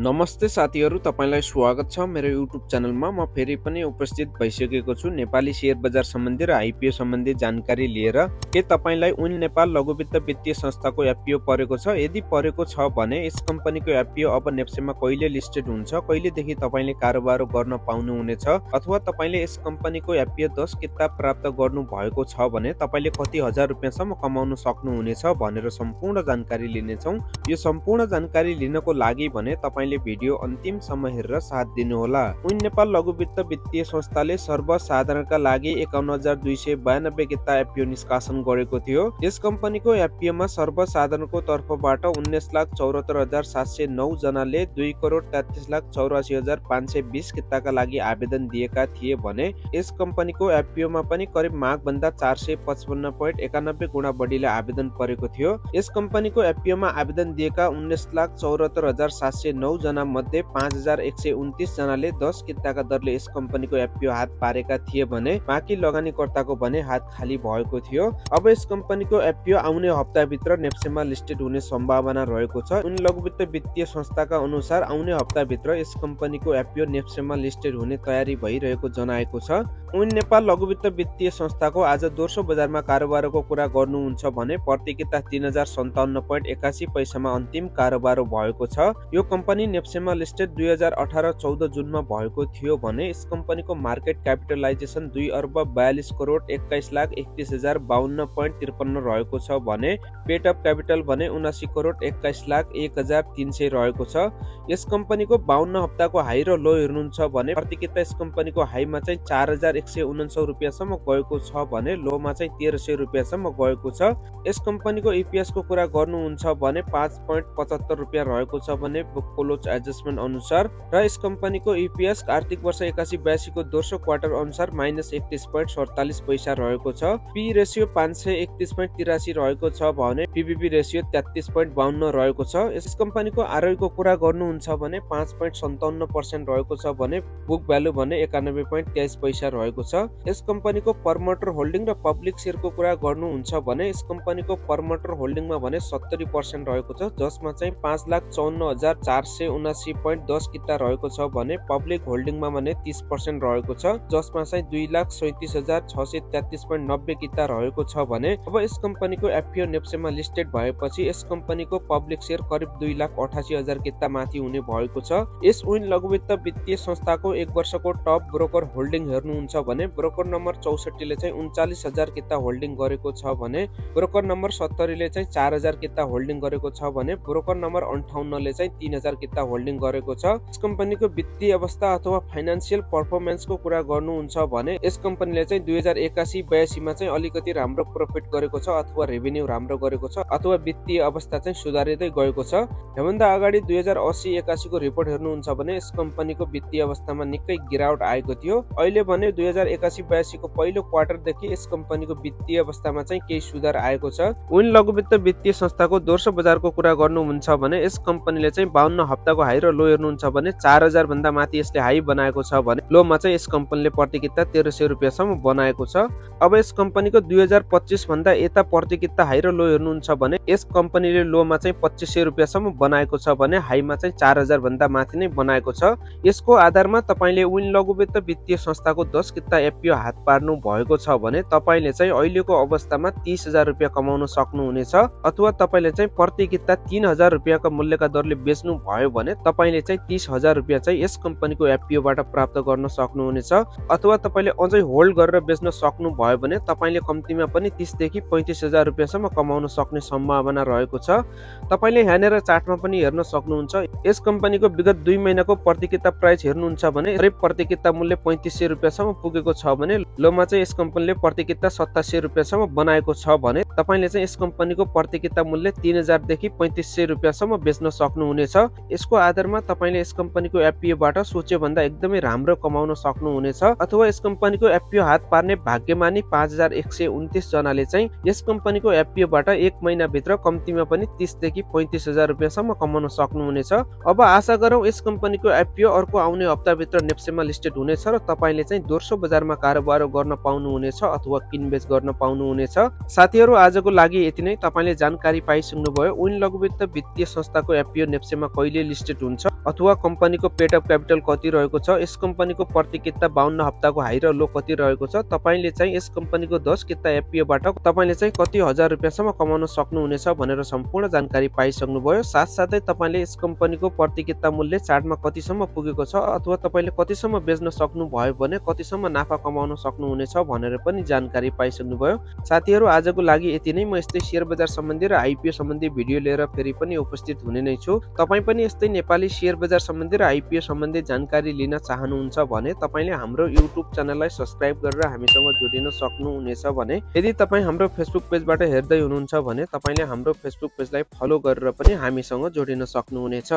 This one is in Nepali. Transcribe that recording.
नमस्ते साथीहरु, तपाईलाई स्वागत छ मेरो YouTube च्यानलमा। म फेरि पनि उपस्थित भइसकेको छु नेपाली शेयर बजार सम्बन्धी र आईपीओ सम्बन्धी जानकारी लिएर। के तपाईलाई उन नेपाल लघुवित्त वित्तीय संस्थाको एफपीओ परेको छ? यदि परेको छ भने यस कम्पनीको एफपीओ अब नेप्सेमा कहिले लिस्टेड हुन्छ, कहिलेदेखि तपाईले कारोबार गर्न पाउनु हुनेछ, अथवा तपाईले यस कम्पनीको एफपीओ 10 किता प्राप्त गर्नु भएको छ भने तपाईले कति हजार रुपैयाँसम्म कमाउन सक्नु हुनेछ भनेर सम्पूर्ण जानकारी लिनेछौं। यो सम्पूर्ण जानकारी लिनको लागि भने तपाईले भिडियो अन्तिमसम्म हेरेर साथ दिनुहोला। उन नेपाल लघुवित्त वित्तीय संस्थाले सर्वसाधारणका लागि 51292 किता एफपीओ निष्कासन गरेको थियो। यस कम्पनीको एफपीओ मा सर्वसाधारणको तर्फबाट 19,74,709 जनाले 2,33,84,520 किताका लागि आवेदन दिएका थिए भने यस कम्पनीको एफपीओ मा पनि करिब माग भन्दा 455.91 गुणा बढीले आवेदन परेको थियो। यस कम्पनीको एफपीओ मा आवेदन दिएका 19,74,709 जना मध्ये 5,129 जनाले 10 किताका दरले यस कम्पनीको एफपीओ हात पारेका थिए भने बाँकी लगानीकर्ताको भने हात खाली भएको थियो। अब यस कम्पनीको एफपीओ आउने हप्ताभित्र नेप्सेमा लिस्टेड हुने सम्भावना रहेको छ। उन लघुवित्त वित्तीय संस्थाका अनुसार आउने हप्ताभित्र यस कम्पनीको एफपीओ नेप्सेमा लिस्टेड हुने तयारी भइरहेको जनाएको छ। उन नेपाल लघुवित्त वित्तीय संस्थाको आज दोस्रो बजारमा कारोबारको कुरा गर्नुहुन्छ भने प्रति किता 3057.81 पैसामा अन्तिम कारोबार भएको छ। यो कम्पनी नेप्सेमा लिस्टेड 2018-14 जुनमा भएको थियो भने यस कम्पनीको मार्केट क्यापिटलाइजेसन 2,42,31,31,052.53 रहेको छ भने पेट अफ क्यापिटल भने 79,21,01,300 रहेको छ। यस कम्पनीको 52 हप्ताको हाई र लो हेर्नुहुन्छ भने प्रति किता यस कम्पनीको हाईमा चाहिँ 4,169 रुपैयाँसम्म गएको छ भने लोमा चाहिँ 1,300 रुपैयाँसम्म गएको छ। यस कम्पनीको ईपीएस को कुरा गर्नुहुन्छ भने 5.75 रुपैयाँ रहेको छ भने बुक क्लोज एडजस्टमेन्ट अनुसार, र यस कम्पनीको ईपीएस आर्थिक वर्ष 81-82 को दोस्रो क्वार्टर अनुसार -31.47 पैसा रहेको छ। पी रेशियो 531.83 रहेको छ भने पीबीपी रेशियो 33.52 रहेको छ। यस कम्पनीको आरओई को कुरा गर्नुहुन्छ भने 5.57% रहेको छ भने बुक भ्यालु भने 91.23 पैसा रहेको छ। यस कम्पनीको प्रमोटर होल्डिङ र पब्लिक शेयर को कुरा गर्नुहुन्छ भने यस कम्पनीको प्रमोटर होल्डिङमा भने 70% रहेको छ, जसमा चाहिँ 5,54,479.10 किता रहेको छ भने पब्लिक होल्डिङमा भने 30% रहेको छ, जसमा चाहिँ 2,37,633.90 किता रहेको छ भने अब यस कम्पनीको एफपीओ नेप्सेमा लिस्टेड भएपछि यस कम्पनीको पब्लिक शेयर करिब 2,88,000 किता माथि हुने भएको छ। यस उन लघुवित्त वित्तीय संस्थाको 1 वर्षको टप ब्रोकर होल्डिङ हेर्नुहुन्छ भने ब्रोकर नम्बर 64 ले चाहिँ 39,000 किता होल्डिङ गरेको छ भने ब्रोकर नम्बर 70 ले चाहिँ 4,000 किता होल्डिङ गरेको छ भने ब्रोकर नम्बर 58 ले चाहिँ 3,000 किता होल्डिङ गरेको छ। यस कम्पनीको वित्तीय अवस्था अथवा फाइनान्शियल परफर्मेन्स को कुरा गर्नुहुन्छ भने यस कम्पनीले चाहिँ 2081-82 मा चाहिँ अलिकति राम्रो प्रॉफिट गरेको छ अथवा रेभेन्यू राम्रो गरेको छ अथवा वित्तीय अवस्था चाहिँ सुधारिँदै गएको छ। यसभन्दा अगाडि 2080-81 को रिपोर्ट हेर्नुहुन्छ भने यस कम्पनीको वित्तीय अवस्थामा निकै गिरावट आएको थियो। अहिले भने 2081-82 को पहिलो क्वार्टर देखि यस कम्पनीको वित्तीय अवस्थामा चाहिँ केही सुधार आएको छ। उन लघुवित्त वित्तीय संस्थाको दोस्रो बजारको कुरा गर्नुहुन्छ भने यस कम्पनीले चाहिँ 52 हप्ताको हाई र लो हेर्नुहुन्छ भने 4,000 भन्दा माथि यसले हाई बनाएको छ भने लोमा चाहिँ यस कम्पनीले प्रति किता 1,300 रुपैयाँसम्म बनाएको छ। अब यस कम्पनीको 2025 भन्दा यता प्रति किता हाई र लो हेर्नुहुन्छ भने यस कम्पनीले लोमा चाहिँ 2,500 रुपैयाँसम्म बनाएको छ भने हाईमा चाहिँ 4,000 भन्दा माथि नै बनाएको छ। यसको आधारमा तपाईले उन लघुवित्त वित्तीय संस्थाको 10 किता एफपीओ हात पार्नु भएको छ भने तपाईले चाहिँ अहिलेको अवस्थामा 30,000 रुपैयाँ कमाउन सक्नुहुनेछ, अथवा तपाईले चाहिँ प्रति किता 3,000 रुपैयाँको मूल्यका दरले बेच्नु भयो भने तपाईले चाहिँ 30,000 रुपैयाँ चाहिँ यस कम्पनीको एफपीओबाट प्राप्त गर्न सक्नुहुनेछ, अथवा तपाईले अझै होल्ड गरेर बेच्न सक्नु भयो भने तपाईले कम्तीमा पनि 30 देखि 35,000 रुपैयाँसम्म कमाउन सक्ने सम्भावना रहेको छ। तपाईले यहाँनेर चार्टमा पनि हेर्न सक्नुहुन्छ। यस कम्पनीको विगत 2 महिनाको प्रति किता प्राइस हेर्नुहुन्छ भने करिब प्रति किता मूल्य 3500 रुपैयाँसम्म पुगेको छ भने लोमा चाहिँ यस कम्पनीले प्रति किता 8700 रुपैयाँसम्म बनाएको छ भने तपाईले चाहिँ यस कम्पनीको प्रति किता मूल्य 3,000 देखि 3500 रुपैयाँसम्म बेच्न सक्नुहुनेछ। यसको आधारमा तपाईले यस कम्पनीको एफपीओबाट सोचे भन्दा एकदमै राम्रो कमाउन सक्नुहुनेछ, अथवा यस कम्पनीको एफपीओ हात पार्ने भाग्यमानी 5,129 जनाले चाहिँ यस कम्पनीको एफपीओबाट 1 महिना भित्र कम्तीमा पनि 30 देखि 35,000 रुपैयाँसम्म कमाउन सक्नुहुनेछ। अब आशा गरौँ यस कम्पनीको एफपीओ अर्को आउने हप्ताभित्र नेप्सेमा लिस्टेड हुनेछ र तपाईले चाहिँ दोस्रो बजारमा कारोबार गर्न पाउनुहुनेछ अथवा किनबेच गर्न पाउनुहुनेछ। साथीहरु, आजको लागि यति नै। तपाईले जानकारी पाइसक्नुभयो उन लघुवित्त वित्तीय संस्थाको एफपीओ नेप्सेमा कहिले लिस्टेड हुन्छ अथवा कम्पनीको पेड अफ क्यापिटल कति रहेको छ, यस कम्पनीको प्रति किता 52 हप्ताको हाई र लो कति रहेको छ, तपाईले चाहिँ यस कम्पनीको 10 किता एफपीओबाट तपाईले चाहिँ कति हजार रुपैयाँसम्म कमाउन सक्नुहुनेछ भनेर सम्पूर्ण जानकारी पाइसक्नुभयो। साथसाथै तपाईले यस कम्पनीको प्रति किता मूल्य चार्टमा कतिसम्म पुगेको छ अथवा तपाईले कतिसम्म बेच्न सक्नुभयो भने कतिसम्म नाफा कमाउन सक्नुहुनेछ भनेर पनि जानकारी पाइसक्नुभयो। साथीहरु, आजको लागि यति नै। म यस्तै शेयर बजार सम्बन्धी र आईपीओ सम्बन्धी भिडियो लिएर फेरि पनि उपस्थित हुने नै छु। तपाई पनि यस्तै नेपाली शेयर बजार सम्बन्धी र आईपीओ सम्बन्धी जानकारी लिन चाहनुहुन्छ भने तपाईले हाम्रो युट्युब च्यानललाई सब्स्क्राइब गरेर हामीसँग जोडिन सक्नुहुनेछ भने, यदि तपाई हाम्रो फेसबुक पेजबाट हेर्दै हुनुहुन्छ भने तपाईले हाम्रो फेसबुक पेजलाई फलो गरेर पनि हामीसँग जोडिन सक्नुहुनेछ।